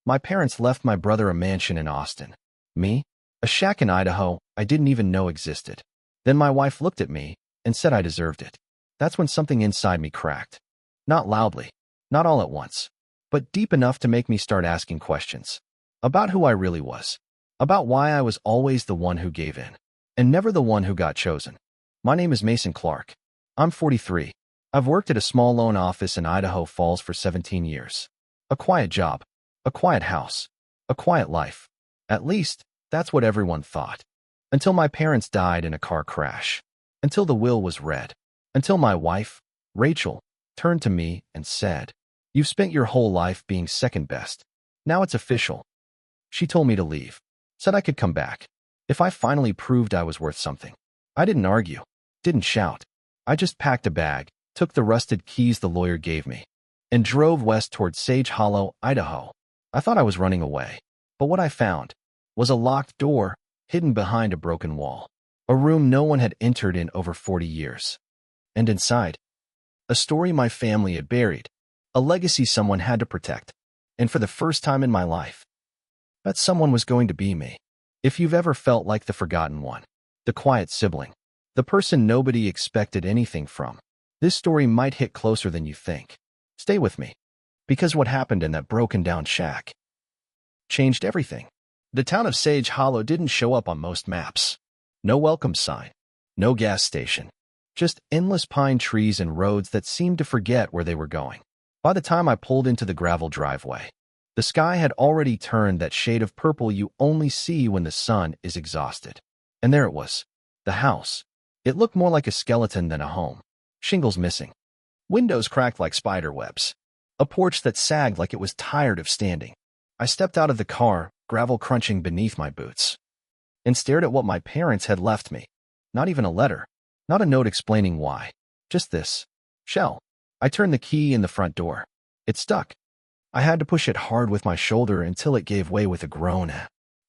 My parents left my brother a mansion in Austin. Me? A shack in Idaho I didn't even know existed. Then my wife looked at me and said I deserved it. That's when something inside me cracked. Not loudly, not all at once, but deep enough to make me start asking questions. About who I really was. About why I was always the one who gave in, and never the one who got chosen. My name is Mason Clark. I'm 43. I've worked at a small loan office in Idaho Falls for 17 years. A quiet job, a quiet house, a quiet life. At least, that's what everyone thought. Until my parents died in a car crash. Until the will was read. Until my wife, Rachel, turned to me and said, "You've spent your whole life being second best. Now it's official." She told me to leave. Said I could come back if I finally proved I was worth something. I didn't argue, didn't shout. I just packed a bag, took the rusted keys the lawyer gave me, and drove west toward Sage Hollow, Idaho. I thought I was running away, but what I found was a locked door hidden behind a broken wall, a room no one had entered in over 40 years. And inside, a story my family had buried, a legacy someone had to protect, and for the first time in my life, that someone was going to be me. If you've ever felt like the forgotten one, the quiet sibling, the person nobody expected anything from, this story might hit closer than you think. Stay with me, because what happened in that broken-down shack changed everything. The town of Sage Hollow didn't show up on most maps. No welcome sign, no gas station, just endless pine trees and roads that seemed to forget where they were going. By the time I pulled into the gravel driveway, the sky had already turned that shade of purple you only see when the sun is exhausted. And there it was, the house. It looked more like a skeleton than a home. Shingles missing. Windows cracked like spider webs. A porch that sagged like it was tired of standing. I stepped out of the car, gravel crunching beneath my boots, and stared at what my parents had left me. Not even a letter. Not a note explaining why. Just this shell. I turned the key in the front door. It stuck. I had to push it hard with my shoulder until it gave way with a groan.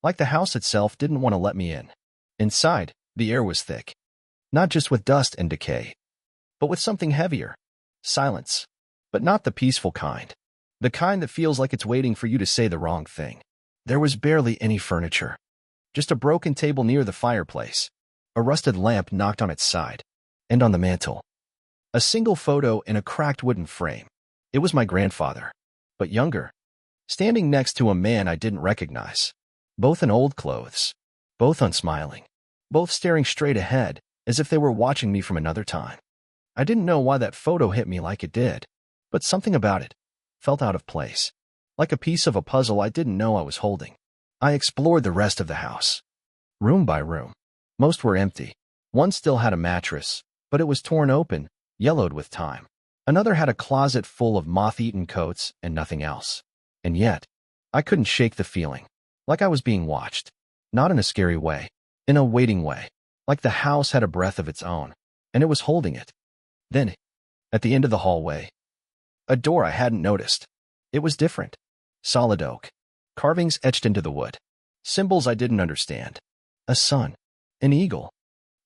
Like the house itself didn't want to let me in. Inside, the air was thick. Not just with dust and decay, but with something heavier. Silence. But not the peaceful kind. The kind that feels like it's waiting for you to say the wrong thing. There was barely any furniture. Just a broken table near the fireplace. A rusted lamp knocked on its side. And on the mantel, a single photo in a cracked wooden frame. It was my grandfather, but younger, standing next to a man I didn't recognize. Both in old clothes, both unsmiling, both staring straight ahead as if they were watching me from another time. I didn't know why that photo hit me like it did, but something about it felt out of place, like a piece of a puzzle I didn't know I was holding. I explored the rest of the house, room by room. Most were empty. One still had a mattress, but it was torn open, yellowed with time. Another had a closet full of moth-eaten coats and nothing else. And yet, I couldn't shake the feeling, like I was being watched. Not in a scary way, in a waiting way, like the house had a breath of its own, and it was holding it. Then, at the end of the hallway, a door I hadn't noticed. It was different. Solid oak. Carvings etched into the wood. Symbols I didn't understand. A sun. An eagle.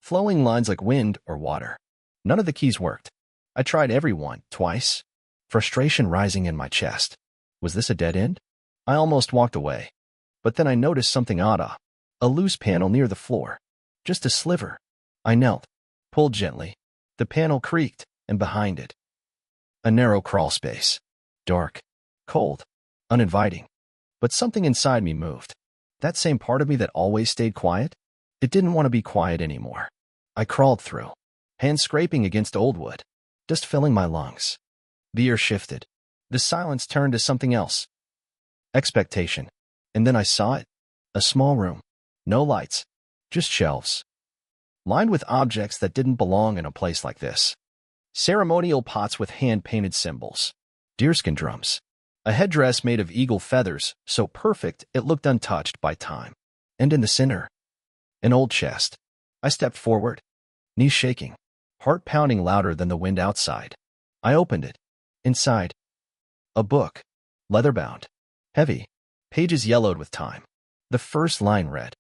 Flowing lines like wind or water. None of the keys worked. I tried every one, twice. Frustration rising in my chest. Was this a dead end? I almost walked away. But then I noticed something odd. A loose panel near the floor. Just a sliver. I knelt. Pulled gently. The panel creaked, and behind it, a narrow crawl space. Dark. Cold. Uninviting. But something inside me moved. That same part of me that always stayed quiet? It didn't want to be quiet anymore. I crawled through, hands scraping against old wood, dust filling my lungs. The air shifted. The silence turned to something else. Expectation. And then I saw it. A small room. No lights. Just shelves. Lined with objects that didn't belong in a place like this. Ceremonial pots with hand-painted symbols. Deerskin drums. A headdress made of eagle feathers, so perfect it looked untouched by time. And in the center, an old chest. I stepped forward, knees shaking, heart pounding louder than the wind outside. I opened it. Inside, a book, leather-bound, heavy, pages yellowed with time. The first line read,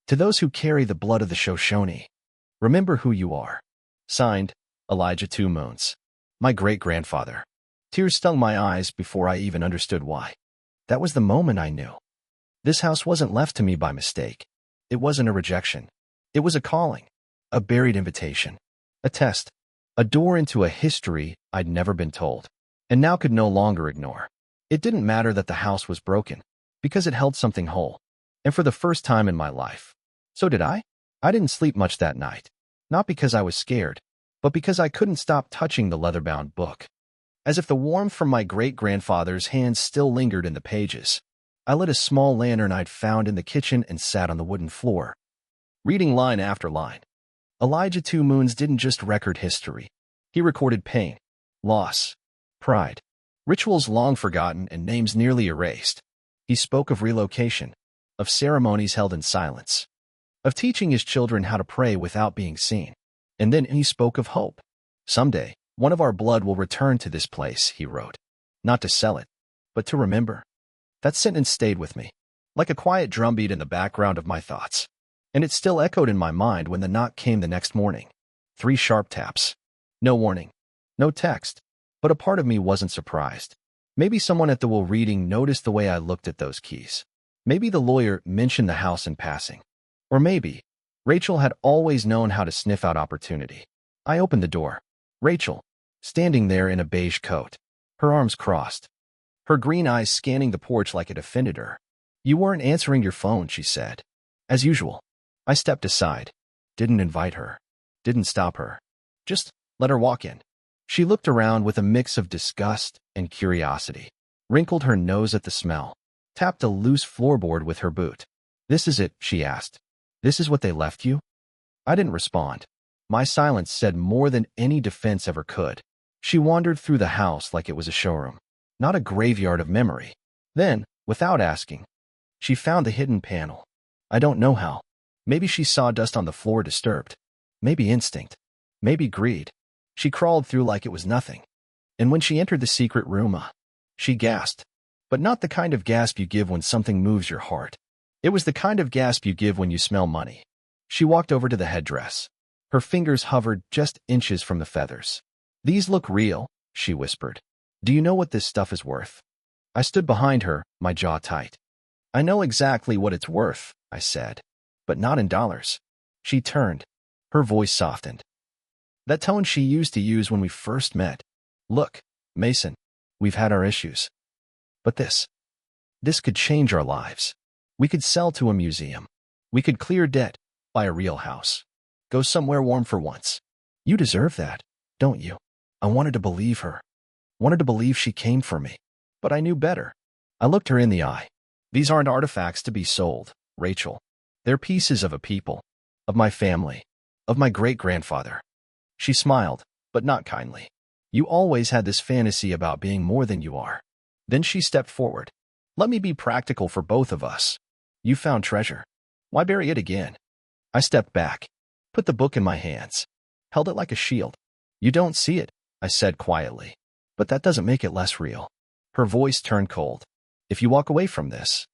"To those who carry the blood of the Shoshone, remember who you are." Signed, Elijah Two Moons. My great-grandfather. Tears stung my eyes before I even understood why. That was the moment I knew. This house wasn't left to me by mistake. It wasn't a rejection. It was a calling, a buried invitation, a test, a door into a history I'd never been told, and now could no longer ignore. It didn't matter that the house was broken, because it held something whole, and for the first time in my life. So did I? I didn't sleep much that night, not because I was scared, but because I couldn't stop touching the leather-bound book. As if the warmth from my great-grandfather's hands still lingered in the pages, I lit a small lantern I'd found in the kitchen and sat on the wooden floor, reading line after line. Elijah Two Moons didn't just record history. He recorded pain, loss, pride, rituals long forgotten and names nearly erased. He spoke of relocation, of ceremonies held in silence, of teaching his children how to pray without being seen. And then he spoke of hope. Someday, one of our blood will return to this place, he wrote. Not to sell it, but to remember. That sentence stayed with me, like a quiet drumbeat in the background of my thoughts. And it still echoed in my mind when the knock came the next morning. 3 sharp taps. No warning. No text. But a part of me wasn't surprised. Maybe someone at the will reading noticed the way I looked at those keys. Maybe the lawyer mentioned the house in passing. Or maybe Rachel had always known how to sniff out opportunity. I opened the door. Rachel, standing there in a beige coat, her arms crossed, her green eyes scanning the porch like it offended her. You weren't answering your phone, she said. As usual. I stepped aside. Didn't invite her. Didn't stop her. Just let her walk in. She looked around with a mix of disgust and curiosity, wrinkled her nose at the smell, tapped a loose floorboard with her boot. This is it, she asked. This is what they left you? I didn't respond. My silence said more than any defense ever could. She wandered through the house like it was a showroom, not a graveyard of memory. Then, without asking, she found the hidden panel. I don't know how. Maybe she saw dust on the floor disturbed. Maybe instinct. Maybe greed. She crawled through like it was nothing. And when she entered the secret room, she gasped. But not the kind of gasp you give when something moves your heart. It was the kind of gasp you give when you smell money. She walked over to the headdress. Her fingers hovered just inches from the feathers. These look real, she whispered. Do you know what this stuff is worth? I stood behind her, my jaw tight. I know exactly what it's worth, I said. But not in dollars. She turned. Her voice softened. That tone she used to use when we first met. Look, Mason, we've had our issues. But this could change our lives. We could sell to a museum. We could clear debt, buy a real house. Go somewhere warm for once. You deserve that, don't you? I wanted to believe her. Wanted to believe she came for me. But I knew better. I looked her in the eye. These aren't artifacts to be sold, Rachel. They're pieces of a people, of my family, of my great-grandfather. She smiled, but not kindly. You always had this fantasy about being more than you are. Then she stepped forward. Let me be practical for both of us. You found treasure. Why bury it again? I stepped back, put the book in my hands, held it like a shield. You don't see it, I said quietly. But that doesn't make it less real. Her voice turned cold. If you walk away from this,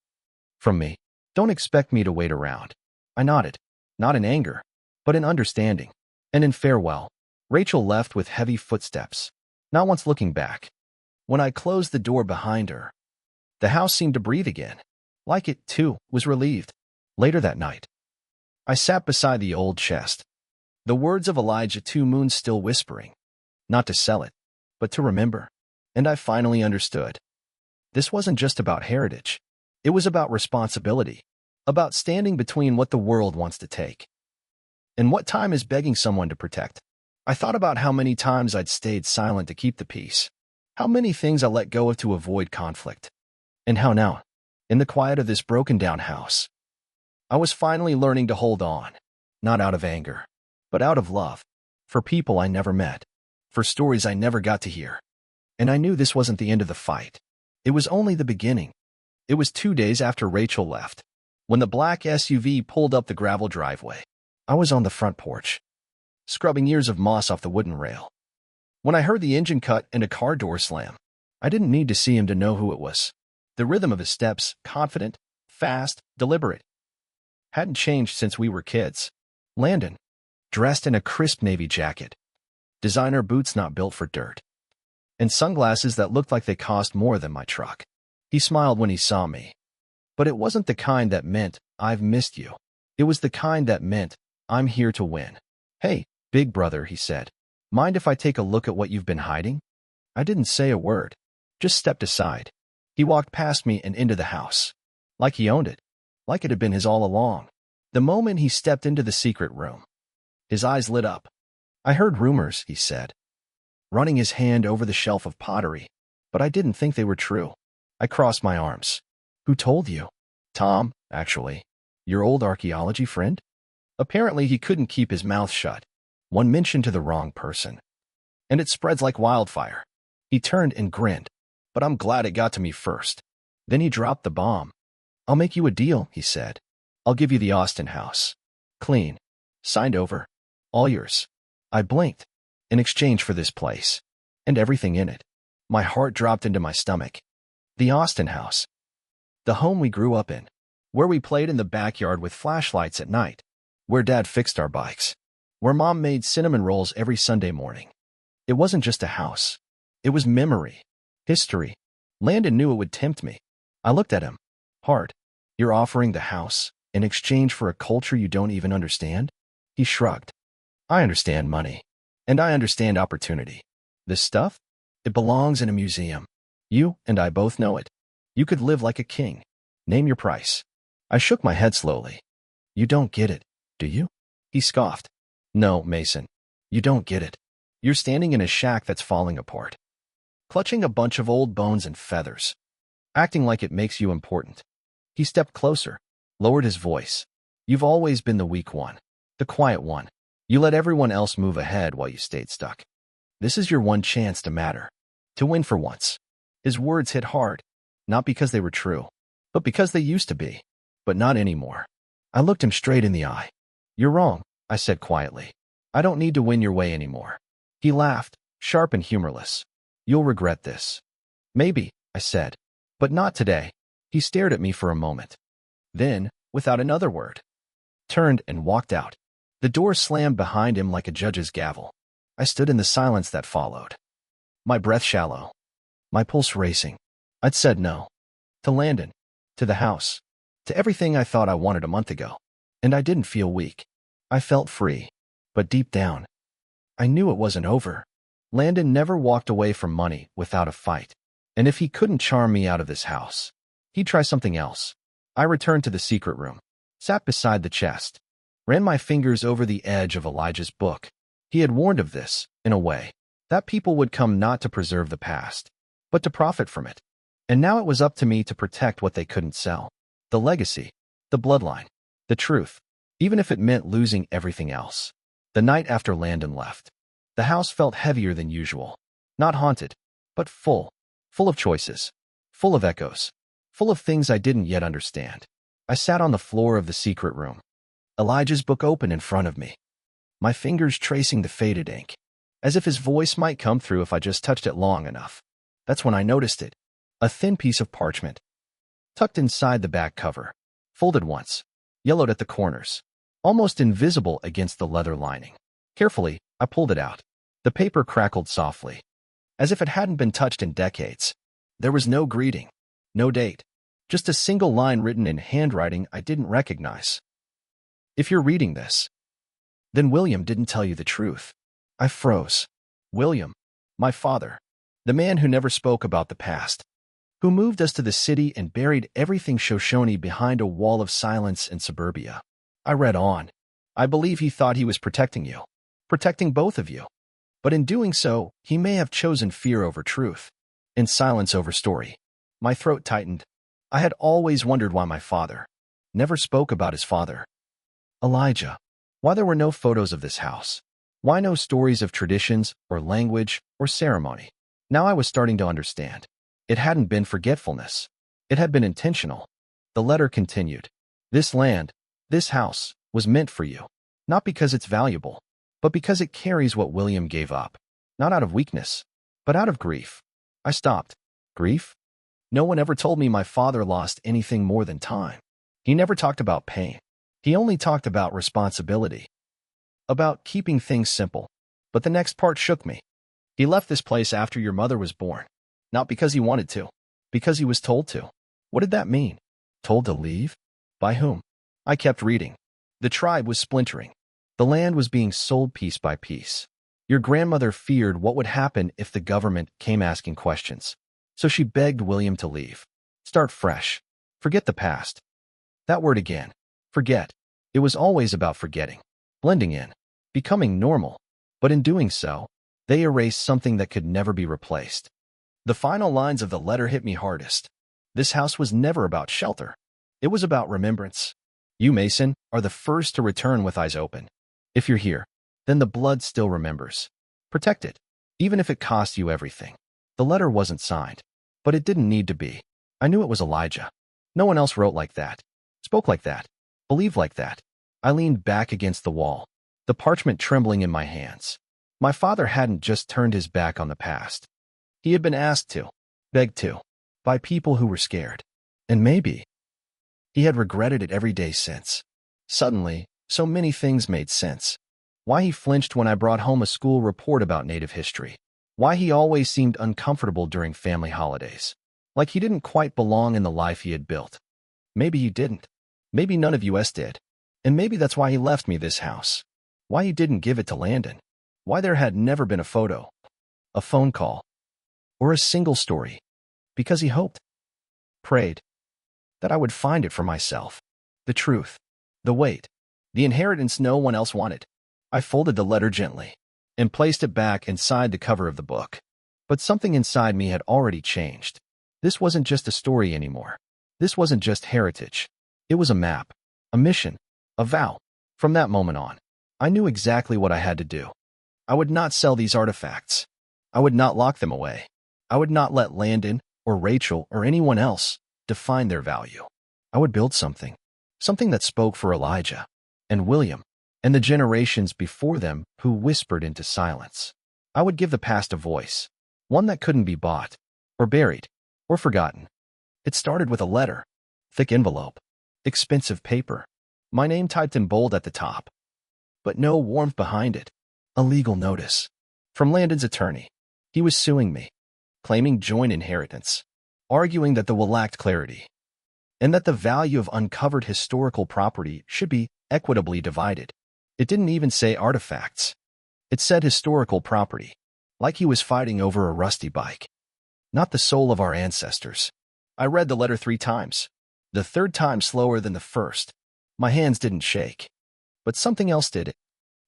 from me, don't expect me to wait around. I nodded, not in anger, but in understanding. And in farewell, Rachel left with heavy footsteps, not once looking back. When I closed the door behind her, the house seemed to breathe again. Like it, too, was relieved. Later that night, I sat beside the old chest, the words of Elijah Two Moons still whispering. Not to sell it, but to remember. And I finally understood. This wasn't just about heritage. It was about responsibility, about standing between what the world wants to take and what time is begging someone to protect. I thought about how many times I'd stayed silent to keep the peace, how many things I let go of to avoid conflict, and how now, in the quiet of this broken-down house, I was finally learning to hold on, not out of anger, but out of love, for people I never met, for stories I never got to hear. And I knew this wasn't the end of the fight. It was only the beginning. It was 2 days after Rachel left. When the black SUV pulled up the gravel driveway, I was on the front porch, scrubbing years of moss off the wooden rail. When I heard the engine cut and a car door slam, I didn't need to see him to know who it was. The rhythm of his steps, confident, fast, deliberate, hadn't changed since we were kids. Landon, dressed in a crisp navy jacket, designer boots not built for dirt, and sunglasses that looked like they cost more than my truck. He smiled when he saw me. But it wasn't the kind that meant, "I've missed you." It was the kind that meant, "I'm here to win." "Hey, big brother," he said. "Mind if I take a look at what you've been hiding?" I didn't say a word, just stepped aside. He walked past me and into the house. Like he owned it. Like it had been his all along. The moment he stepped into the secret room, his eyes lit up. "I heard rumors," he said, running his hand over the shelf of pottery, "but I didn't think they were true." I crossed my arms. "Who told you?" "Tom, actually. Your old archaeology friend?" Apparently he couldn't keep his mouth shut. One mention to the wrong person, and it spreads like wildfire. He turned and grinned, "But I'm glad it got to me first." Then he dropped the bomb. "I'll make you a deal," he said. "I'll give you the Austin house. Clean. Signed over. All yours." I blinked. "In exchange for this place. And everything in it." My heart dropped into my stomach. The Austin house. The home we grew up in. Where we played in the backyard with flashlights at night. Where Dad fixed our bikes. Where Mom made cinnamon rolls every Sunday morning. It wasn't just a house. It was memory. History. Landon knew it would tempt me. I looked at him. "Hard. You're offering the house in exchange for a culture you don't even understand?" He shrugged. "I understand money. And I understand opportunity. This stuff? It belongs in a museum. You and I both know it. You could live like a king. Name your price." I shook my head slowly. "You don't get it, do you?" He scoffed. "No, Mason. You don't get it. You're standing in a shack that's falling apart. Clutching a bunch of old bones and feathers. Acting like it makes you important." He stepped closer, lowered his voice. "You've always been the weak one. The quiet one. You let everyone else move ahead while you stayed stuck. This is your one chance to matter. To win for once." His words hit hard, not because they were true, but because they used to be, but not anymore. I looked him straight in the eye. "You're wrong," I said quietly. "I don't need to win your way anymore." He laughed, sharp and humorless. "You'll regret this." "Maybe," I said, "but not today." He stared at me for a moment. Then, without another word, turned and walked out. The door slammed behind him like a judge's gavel. I stood in the silence that followed. My breath shallow. My pulse racing. I'd said no. To Landon. To the house. To everything I thought I wanted a month ago. And I didn't feel weak. I felt free. But deep down, I knew it wasn't over. Landon never walked away from money without a fight. And if he couldn't charm me out of this house, he'd try something else. I returned to the secret room. Sat beside the chest. Ran my fingers over the edge of Elijah's book. He had warned of this, in a way, that people would come not to preserve the past, but to profit from it. And now it was up to me to protect what they couldn't sell. The legacy, the bloodline, the truth, even if it meant losing everything else. The night after Landon left, the house felt heavier than usual. Not haunted, but full. Full of choices. Full of echoes. Full of things I didn't yet understand. I sat on the floor of the secret room. Elijah's book open in front of me. My fingers tracing the faded ink, as if his voice might come through if I just touched it long enough. That's when I noticed it. A thin piece of parchment, tucked inside the back cover, folded once, yellowed at the corners, almost invisible against the leather lining. Carefully, I pulled it out. The paper crackled softly, as if it hadn't been touched in decades. There was no greeting, no date, just a single line written in handwriting I didn't recognize. "If you're reading this, then William didn't tell you the truth." I froze. William, my father, the man who never spoke about the past, who moved us to the city and buried everything Shoshone behind a wall of silence in suburbia. I read on. "I believe he thought he was protecting you, protecting both of you. But in doing so, he may have chosen fear over truth, and silence over story." My throat tightened. I had always wondered why my father never spoke about his father. Elijah. Why there were no photos of this house. Why no stories of traditions or language or ceremony. Now I was starting to understand. It hadn't been forgetfulness. It had been intentional. The letter continued. "This land, this house, was meant for you. Not because it's valuable, but because it carries what William gave up. Not out of weakness, but out of grief." I stopped. Grief? No one ever told me my father lost anything more than time. He never talked about pain. He only talked about responsibility. About keeping things simple. But the next part shook me. "He left this place after your mother was born. Not because he wanted to. Because he was told to. What did that mean? Told to leave? By whom? I kept reading. The tribe was splintering. The land was being sold piece by piece. Your grandmother feared what would happen if the government came asking questions. So she begged William to leave. Start fresh. Forget the past. That word again. Forget. It was always about forgetting. Blending in. Becoming normal. But in doing so, they erased something that could never be replaced. The final lines of the letter hit me hardest. This house was never about shelter. It was about remembrance. You, Mason, are the first to return with eyes open. If you're here, then the blood still remembers. Protect it, even if it costs you everything. The letter wasn't signed, but it didn't need to be. I knew it was Elijah. No one else wrote like that, spoke like that, believed like that. I leaned back against the wall, the parchment trembling in my hands. My father hadn't just turned his back on the past. He had been asked to, begged to, by people who were scared. And maybe he had regretted it every day since. Suddenly, so many things made sense. Why he flinched when I brought home a school report about Native history. Why he always seemed uncomfortable during family holidays. Like he didn't quite belong in the life he had built. Maybe he didn't. Maybe none of us did. And maybe that's why he left me this house. Why he didn't give it to Landon. Why there had never been a photo, a phone call, or a single story. Because he hoped, prayed, that I would find it for myself. The truth, the weight, the inheritance no one else wanted. I folded the letter gently and placed it back inside the cover of the book. But something inside me had already changed. This wasn't just a story anymore. This wasn't just heritage. It was a map, a mission, a vow. From that moment on, I knew exactly what I had to do. I would not sell these artifacts. I would not lock them away. I would not let Landon or Rachel or anyone else define their value. I would build something that spoke for Elijah and William and the generations before them who whispered into silence. I would give the past a voice, one that couldn't be bought or buried or forgotten. It started with a letter, thick envelope, expensive paper, my name typed in bold at the top, but no warmth behind it. A legal notice from Landon's attorney. He was suing me, claiming joint inheritance, arguing that the will lacked clarity, and that the value of uncovered historical property should be equitably divided. It didn't even say artifacts. It said historical property, like he was fighting over a rusty bike, not the soul of our ancestors. I read the letter 3 times, the third time slower than the first. My hands didn't shake, but something else did it.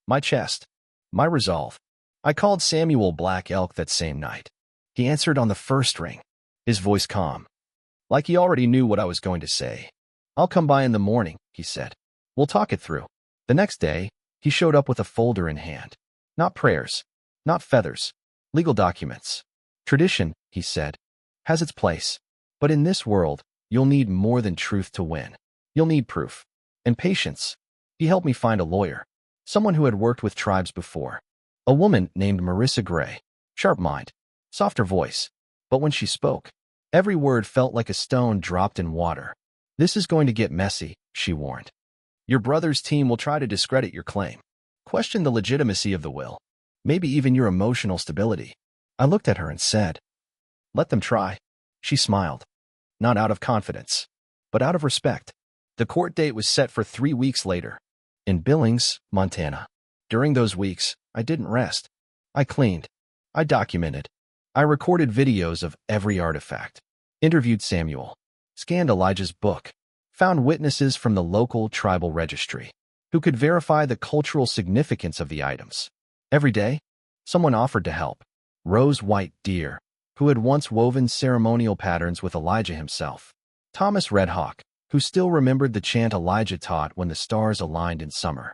My chest, my resolve. I called Samuel Black Elk that same night. He answered on the first ring, his voice calm, like he already knew what I was going to say. I'll come by in the morning, he said. We'll talk it through. The next day, he showed up with a folder in hand. Not prayers, not feathers, legal documents. Tradition, he said, has its place. But in this world, you'll need more than truth to win. You'll need proof and patience. He helped me find a lawyer, someone who had worked with tribes before. A woman named Marissa Gray, sharp mind, softer voice. But when she spoke, every word felt like a stone dropped in water. This is going to get messy, she warned. Your brother's team will try to discredit your claim, question the legitimacy of the will, maybe even your emotional stability. I looked at her and said, let them try. She smiled, not out of confidence, but out of respect. The court date was set for 3 weeks later, in Billings, Montana. During those weeks, I didn't rest. I cleaned. I documented. I recorded videos of every artifact, interviewed Samuel, scanned Elijah's book, found witnesses from the local tribal registry who could verify the cultural significance of the items. Every day, someone offered to help. Rose White Deer, who had once woven ceremonial patterns with Elijah himself. Thomas Red Hawk, who still remembered the chant Elijah taught when the stars aligned in summer.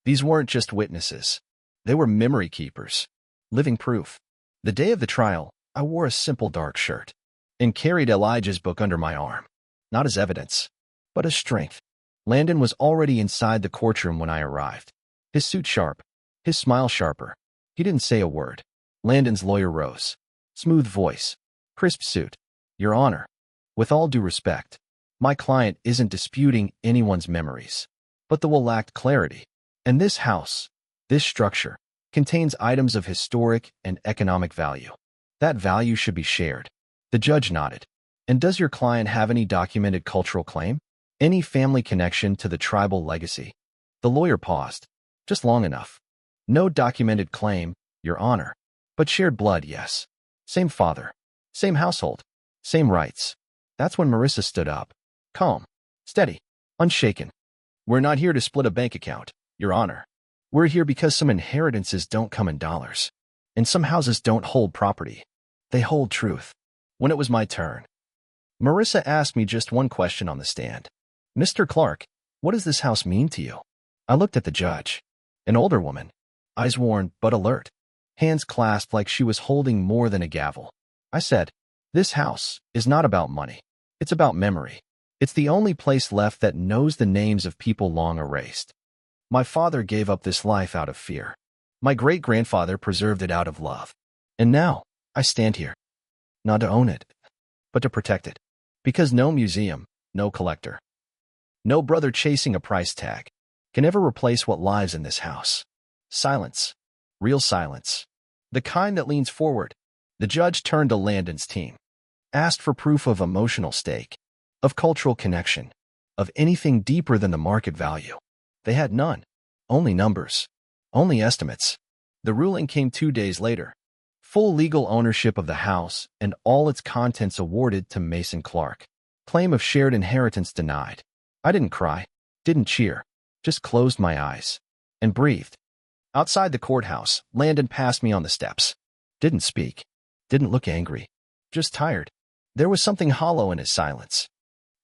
These weren't just witnesses. They were memory keepers, living proof. The day of the trial, I wore a simple dark shirt and carried Elijah's book under my arm, not as evidence, but as strength. Landon was already inside the courtroom when I arrived, his suit sharp, his smile sharper. He didn't say a word. Landon's lawyer rose, smooth voice, crisp suit. Your Honor, with all due respect, my client isn't disputing anyone's memories, but the will lacked clarity. And this house, this structure, contains items of historic and economic value. That value should be shared. The judge nodded, And does your client have any documented cultural claim? Any family connection to the tribal legacy? The lawyer paused, just long enough. No documented claim, Your Honor. But shared blood, yes. Same father. Same household. Same rights. That's when Marissa stood up. Calm. Steady. Unshaken. We're not here to split a bank account, Your Honor. We're here because some inheritances don't come in dollars. And some houses don't hold property. They hold truth. When it was my turn, Marissa asked me just one question on the stand. Mr. Clark, what does this house mean to you? I looked at the judge. An older woman. Eyes worn but alert. Hands clasped like she was holding more than a gavel. I said, this house is not about money. It's about memory. It's the only place left that knows the names of people long erased. My father gave up this life out of fear. My great-grandfather preserved it out of love. And now, I stand here. Not to own it, but to protect it. Because no museum, no collector, no brother chasing a price tag can ever replace what lives in this house. Silence. Real silence. The kind that leans forward. The judge turned to Landon's team. Asked for proof of emotional stake, of cultural connection, of anything deeper than the market value. They had none. Only numbers. Only estimates. The ruling came 2 days later. Full legal ownership of the house and all its contents awarded to Mason Clark. Claim of shared inheritance denied. I didn't cry, didn't cheer, just closed my eyes and breathed. Outside the courthouse, Landon passed me on the steps. Didn't speak, didn't look angry, just tired. There was something hollow in his silence,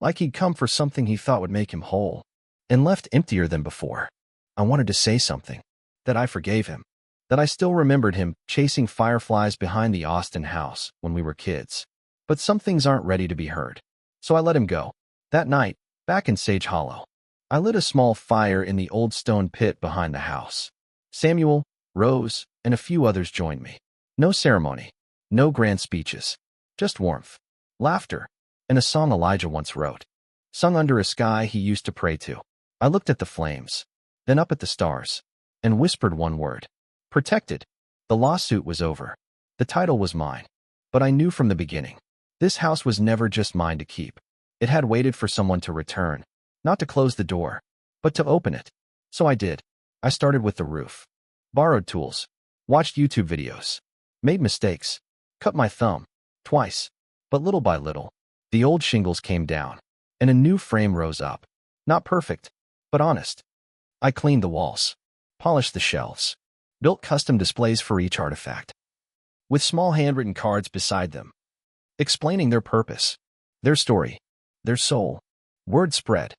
like he'd come for something he thought would make him whole, and left emptier than before. I wanted to say something, that I forgave him, that I still remembered him chasing fireflies behind the Austin house when we were kids. But some things aren't ready to be heard. So I let him go. That night, back in Sage Hollow, I lit a small fire in the old stone pit behind the house. Samuel, Rose, and a few others joined me. No ceremony, no grand speeches, just warmth, laughter, and a song Elijah once wrote, sung under a sky he used to pray to. I looked at the flames, then up at the stars, and whispered one word. Protected. The lawsuit was over. The title was mine. But I knew from the beginning, this house was never just mine to keep. It had waited for someone to return, not to close the door, but to open it. So I did. I started with the roof. Borrowed tools. Watched YouTube videos. Made mistakes. Cut my thumb. Twice. But little by little, the old shingles came down, and a new frame rose up. Not perfect, but honest. I cleaned the walls. Polished the shelves. Built custom displays for each artifact, with small handwritten cards beside them, explaining their purpose, their story, their soul. Word spread.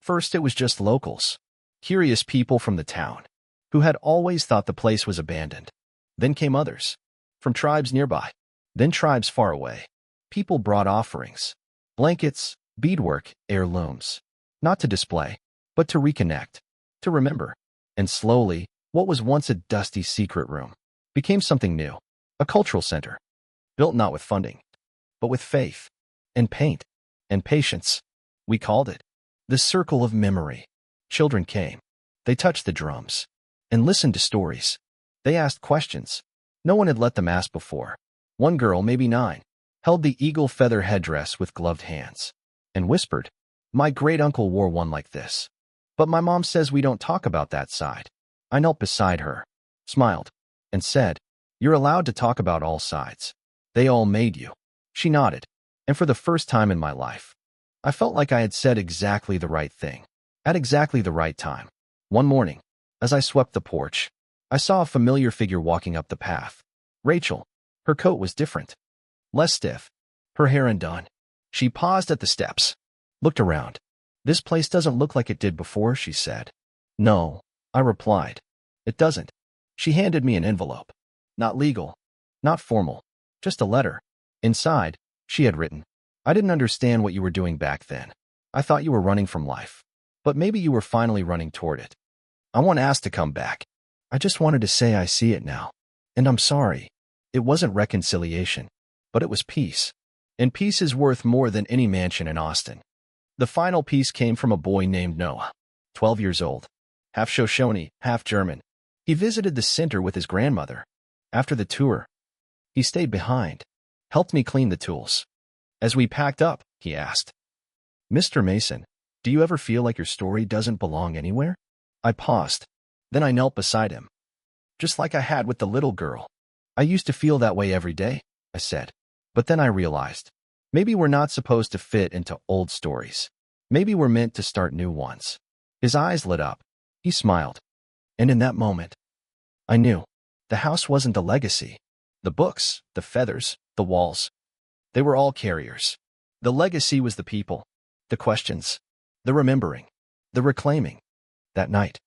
First it was just locals, curious people from the town, who had always thought the place was abandoned. Then came others, from tribes nearby, then tribes far away. People brought offerings, blankets, beadwork, heirlooms, not to display, but to reconnect, to remember. And slowly, what was once a dusty secret room became something new, a cultural center, built not with funding, but with faith, and paint, and patience. We called it the Circle of Memory. Children came. They touched the drums and listened to stories. They asked questions no one had let them ask before. One girl, maybe 9, held the eagle feather headdress with gloved hands and whispered, "My great-uncle wore one like this. But my mom says we don't talk about that side." I knelt beside her, smiled, and said, "You're allowed to talk about all sides. They all made you." She nodded, and for the first time in my life, I felt like I had said exactly the right thing, at exactly the right time. One morning, as I swept the porch, I saw a familiar figure walking up the path. Rachel. Her coat was different, less stiff, her hair undone. She paused at the steps, looked around. "This place doesn't look like it did before," she said. "No," I replied. "It doesn't." She handed me an envelope. Not legal, not formal, just a letter. Inside, she had written, "I didn't understand what you were doing back then. I thought you were running from life. But maybe you were finally running toward it. I won't ask to come back. I just wanted to say I see it now. And I'm sorry. It wasn't reconciliation, but it was peace. And peace is worth more than any mansion in Austin." The final piece came from a boy named Noah, 12 years old, half Shoshone, half German. He visited the center with his grandmother. After the tour, he stayed behind, helped me clean the tools, As we packed up, he asked, "Mr. Mason, do you ever feel like your story doesn't belong anywhere?" I paused. Then I knelt beside him. "Just like I had with the little girl. I used to feel that way every day," I said. But then I realized, maybe we're not supposed to fit into old stories. Maybe we're meant to start new ones. His eyes lit up. He smiled. And in that moment, I knew the house wasn't a legacy. The books, the feathers, the walls, they were all carriers. The legacy was the people, the questions, the remembering, the reclaiming. That night,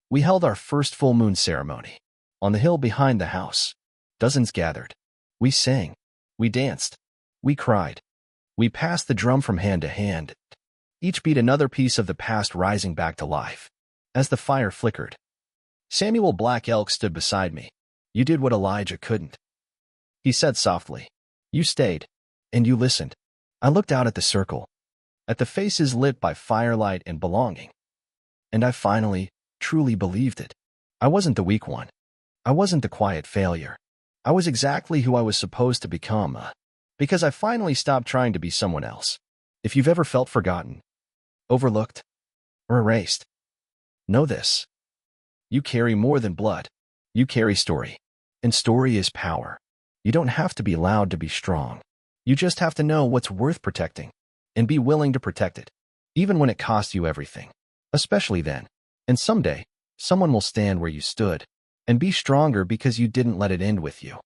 we held our first full moon ceremony. On the hill behind the house, dozens gathered. We sang. We danced. We cried. We passed the drum from hand to hand. Each beat another piece of the past rising back to life. As the fire flickered, Samuel Black Elk stood beside me. "You did what Elijah couldn't," he said softly. "You stayed, and you listened." I looked out at the circle, at the faces lit by firelight and belonging. And I finally, truly believed it. I wasn't the weak one. I wasn't the quiet failure. I was exactly who I was supposed to become, because I finally stopped trying to be someone else. If you've ever felt forgotten, overlooked, or erased, know this. You carry more than blood. You carry story. And story is power. You don't have to be loud to be strong. You just have to know what's worth protecting and be willing to protect it, even when it costs you everything. Especially then. And someday, someone will stand where you stood and be stronger because you didn't let it end with you.